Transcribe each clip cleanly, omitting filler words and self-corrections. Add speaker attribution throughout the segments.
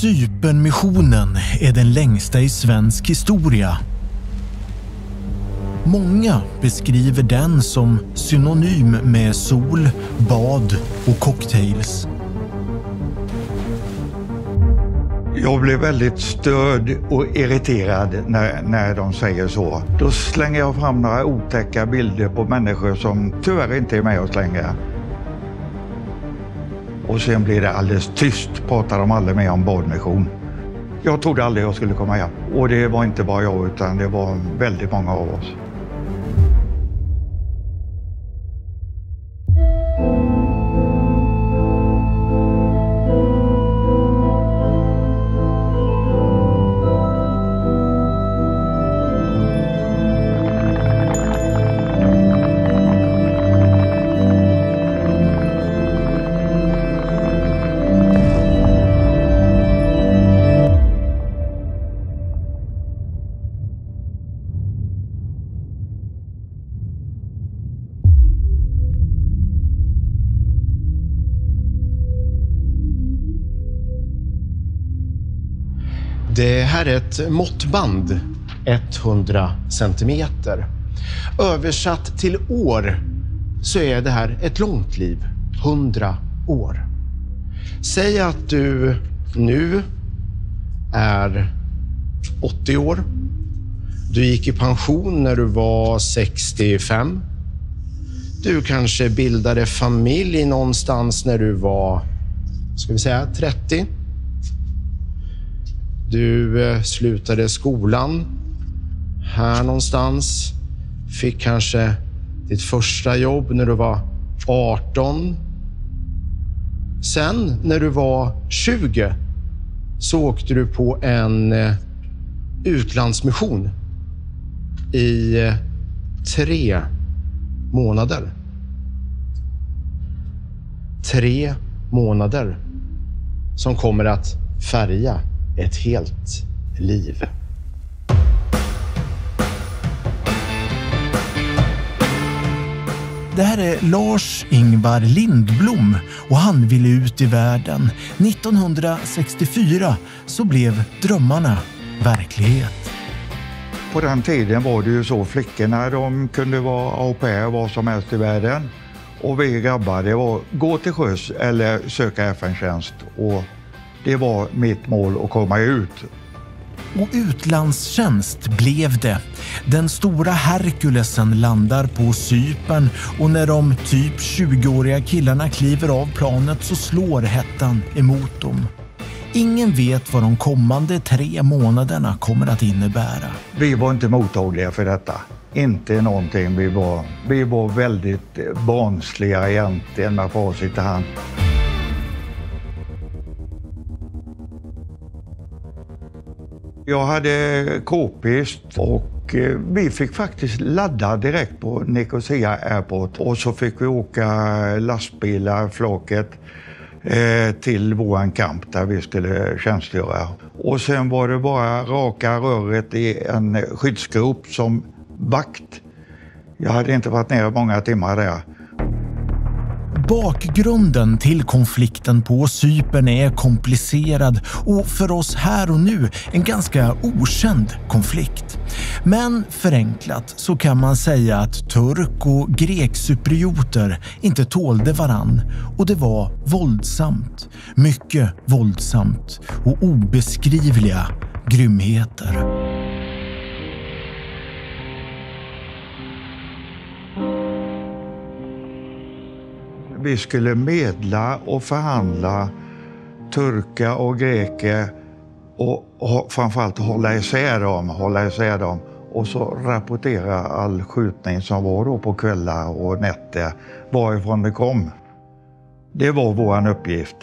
Speaker 1: Cypernmissionen är den längsta i svensk historia. Många beskriver den som synonym med sol, bad och cocktails.
Speaker 2: Jag blev väldigt störd och irriterad när de säger så. Då slänger jag fram några otäcka bilder på människor som tyvärr inte är med oss längre. Och sen blir det alldeles tyst, pratar de aldrig mer om badmission. Jag trodde aldrig jag skulle komma hem. Och det var inte bara jag utan det var väldigt många av oss.
Speaker 3: Det här är ett måttband, 100 centimeter. Översatt till år så är det här ett långt liv, 100 år. Säg att du nu är 80 år. Du gick i pension när du var 65. Du kanske bildade familj någonstans när du var, ska vi säga, 30. Du slutade skolan här någonstans. Fick kanske ditt första jobb när du var 18. Sen när du var 20 så åkte du på en utlandsmission i 3 månader. 3 månader som kommer att färga ett helt liv.
Speaker 1: Det här är Lars-Ingvar Lindblom och han ville ut i världen. 1964 så blev drömmarna verklighet.
Speaker 2: På den tiden var det ju så, flickorna de kunde vara au pair var som helst i världen. Och vi grabbar, det var gå till sjöss eller söka FN-tjänst. Och det var mitt mål att komma ut.
Speaker 1: Och utlandstjänst blev det. Den stora Herkulesen landar på Cypern och när de typ 20-åriga killarna kliver av planet så slår hettan emot dem. Ingen vet vad de kommande 3 månaderna kommer att innebära.
Speaker 2: Vi var inte mottagliga för detta. Inte någonting. Vi var väldigt barnsliga egentligen med facit i hand. Jag hade k-pist och vi fick faktiskt ladda direkt på Nicosia Airport. Och så fick vi åka lastbilar, flaket, till våran kamp där vi skulle tjänstgöra. Och sen var det bara raka röret i en skyddsgrop som vakt. Jag hade inte varit ner många timmar där.
Speaker 1: Bakgrunden till konflikten på Cypern är komplicerad och för oss här och nu en ganska okänd konflikt. Men förenklat så kan man säga att turk- och grekcyprioter inte tålde varann och det var våldsamt, mycket våldsamt och obeskrivliga grymheter.
Speaker 2: Vi skulle medla och förhandla turkar och greker och framförallt hålla isär dem och så rapportera all skjutning som var då på kvällar och nätter varifrån det kom. Det var vår uppgift.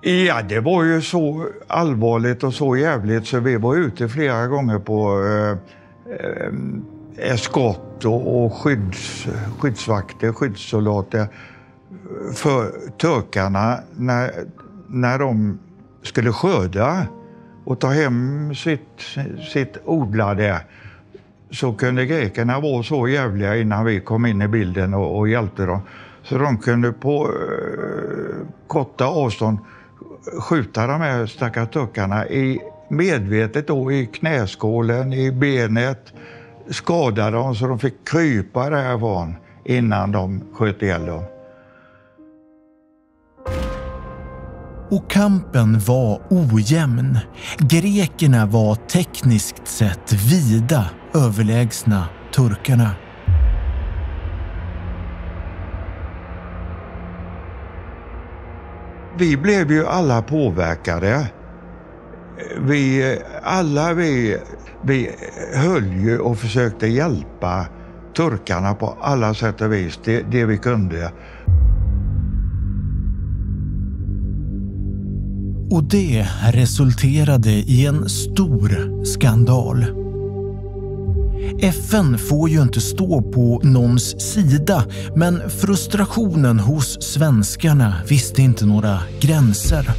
Speaker 2: Ja, det var ju så allvarligt och så jävligt så vi var ute flera gånger på eskort och skyddsvakter, skyddssoldater för turkarna när de skulle skörda och ta hem sitt odlade. Så kunde grekerna vara så jävliga innan vi kom in i bilden och hjälpte dem. Så de kunde på korta avstånd skjuta de här stackars turkarna medvetet då i knäskålen, i benet, skada dem så de fick krypa därifrån innan de sköt ihjäl dem.
Speaker 1: Och kampen var ojämn. Grekerna var tekniskt sett vida överlägsna turkarna.
Speaker 2: Vi blev ju alla påverkade. Vi höll ju och försökte hjälpa turkarna på alla sätt och vis, det vi kunde.
Speaker 1: Och det resulterade i en stor skandal. FN får ju inte stå på någons sida, men frustrationen hos svenskarna visste inte några gränser.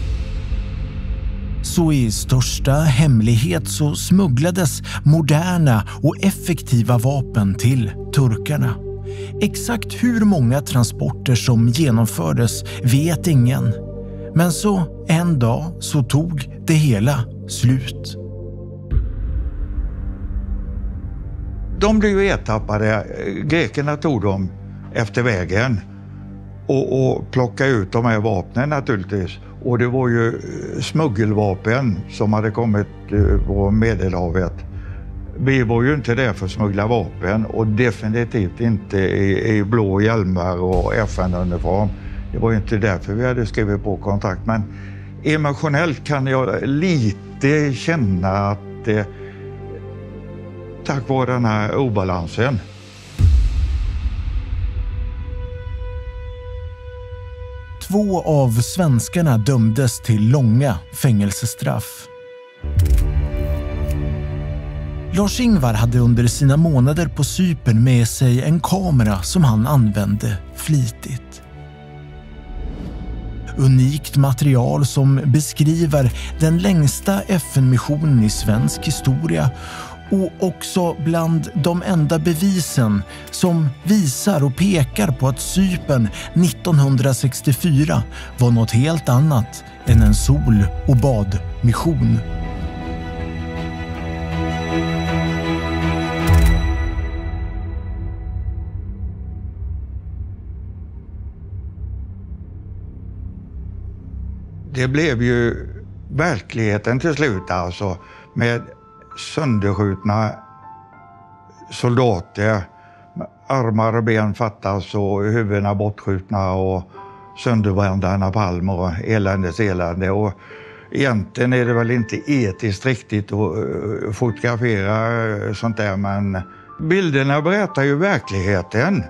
Speaker 1: Så i största hemlighet så smugglades moderna och effektiva vapen till turkarna. Exakt hur många transporter som genomfördes vet ingen. Men så en dag så tog det hela slut.
Speaker 2: De blev ju ertappade. Grekerna tog dem efter vägen och plockade ut de här vapnen naturligtvis. Och det var ju smuggelvapen som hade kommit på Medelhavet. Vi var ju inte där för att smuggla vapen och definitivt inte i blå hjälmar och FN-uniform. Det var ju inte därför vi hade skrivit på kontrakt, men emotionellt kan jag lite känna att tack vare den här obalansen.
Speaker 1: Två av svenskarna dömdes till långa fängelsestraff. Lars-Ingvar hade under sina månader på Cypern med sig en kamera som han använde flitigt. Unikt material som beskriver den längsta FN-missionen i svensk historia och också bland de enda bevisen som visar och pekar på att Cypern 1964 var något helt annat än en sol- och badmission.
Speaker 2: Det blev ju verkligheten till slut alltså, med sönderskjutna soldater. Armar och ben fattas och huvudena bortskjutna och sönderbrända napalm och elände. Och egentligen är det väl inte etiskt riktigt att fotografera sånt där, men bilderna berättar ju verkligheten.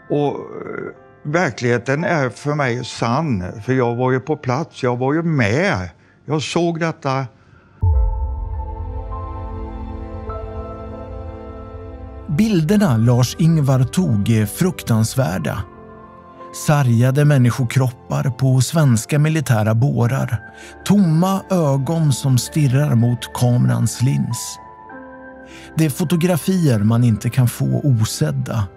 Speaker 2: Och verkligheten är för mig sann, för jag var ju på plats, jag var ju med. Jag såg detta.
Speaker 1: Bilderna Lars-Ingvar tog är fruktansvärda. Sargade människokroppar på svenska militära bårar. Tomma ögon som stirrar mot kamerans lins. Det är fotografier man inte kan få osedda.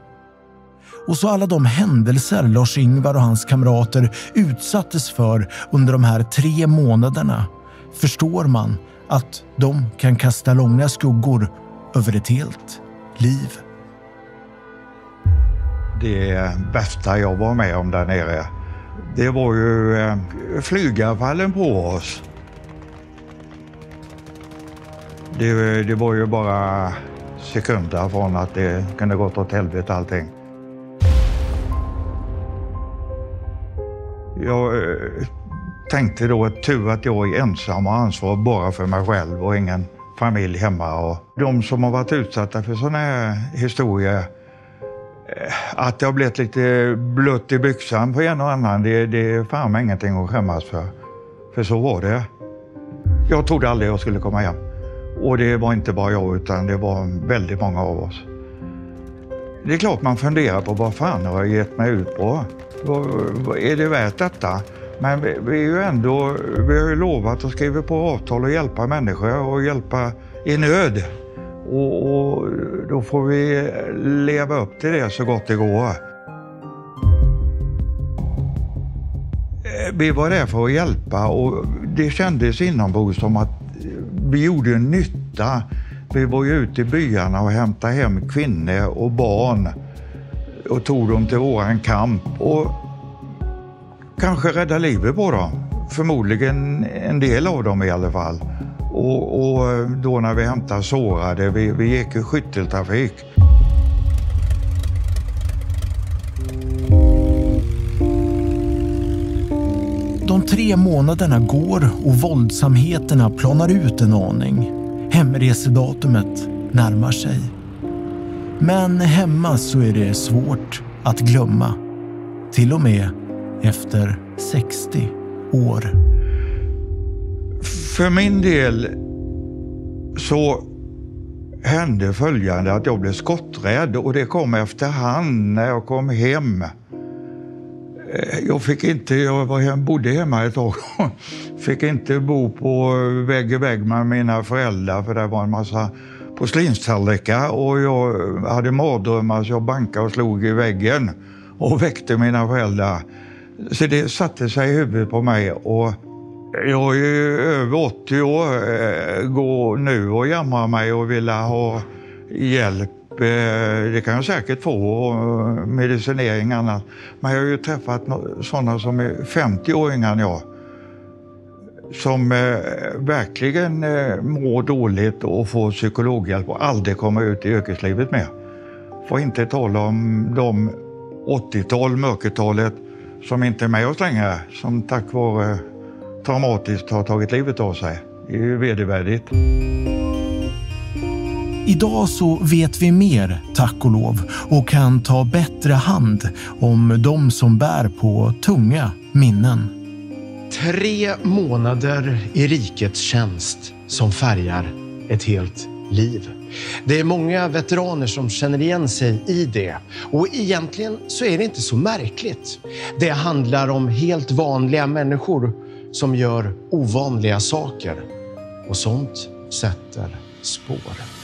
Speaker 1: Och så alla de händelser Lars-Ingvar och hans kamrater utsattes för under de här 3 månaderna förstår man att de kan kasta långa skuggor över ett helt liv.
Speaker 2: Det bästa jag var med om där nere, det var ju flygarfallen på oss. Det var ju bara sekunder från att det kunde gått åt helvete allting. Jag tänkte då tur att jag är ensam och ansvar bara för mig själv och ingen familj hemma. Och de som har varit utsatta för sådana här historier, att det har blivit lite blött i byxan på en och annan, det är fan ingenting att skämmas för. För så var det. Jag trodde aldrig jag skulle komma hem. Och det var inte bara jag, utan det var väldigt många av oss. Det är klart man funderar på vad fan har jag gett mig ut på. Är det värt detta? Men vi är ju ändå, vi har ju lovat att skriva på avtal och hjälpa människor och hjälpa i nöd. Och då får vi leva upp till det så gott det går. vi var där för att hjälpa och det kändes inombords som att vi gjorde en nytta. Vi var ju ute i byarna och hämtade hem kvinnor och barn och tog dem till våran kamp och kanske räddade livet på dem. Förmodligen en del av dem i alla fall. Och då när vi hämtade sårade, vi gick i skytteltrafik.
Speaker 1: De 3 månaderna går och våldsamheterna planar ut en aning. Hemresedatumet närmar sig. Men hemma så är det svårt att glömma. Till och med efter 60 år.
Speaker 2: För min del så hände följande att jag blev skotträdd och det kom efterhand när jag kom hem. Jag bodde hemma ett tag. Fick inte bo på vägg i vägg med mina föräldrar för det var en massa porslinstallrikar och jag hade mardrömmar så jag bankade och slog i väggen och väckte mina föräldrar. Så det satte sig i huvudet på mig och jag är över 80 år, går nu och jamrar mig och vill ha hjälp. Det kan jag säkert få, medicinering och annat. Men jag har ju träffat sådana som är 50 år yngre än jag. Som verkligen mår dåligt och får psykologhjälp och aldrig kommer ut i yrkeslivet mer. Får inte tala om de 80-tal, mörkertalet som inte är med oss längre. Som tack vare traumatiskt har tagit livet av sig. Det är ju vedervärdigt.
Speaker 1: Idag så vet vi mer, tack och lov, och kan ta bättre hand om de som bär på tunga minnen.
Speaker 3: 3 månader i rikets tjänst som färgar ett helt liv. Det är många veteraner som känner igen sig i det. Och egentligen så är det inte så märkligt. Det handlar om helt vanliga människor som gör ovanliga saker. Och sånt sätter spår.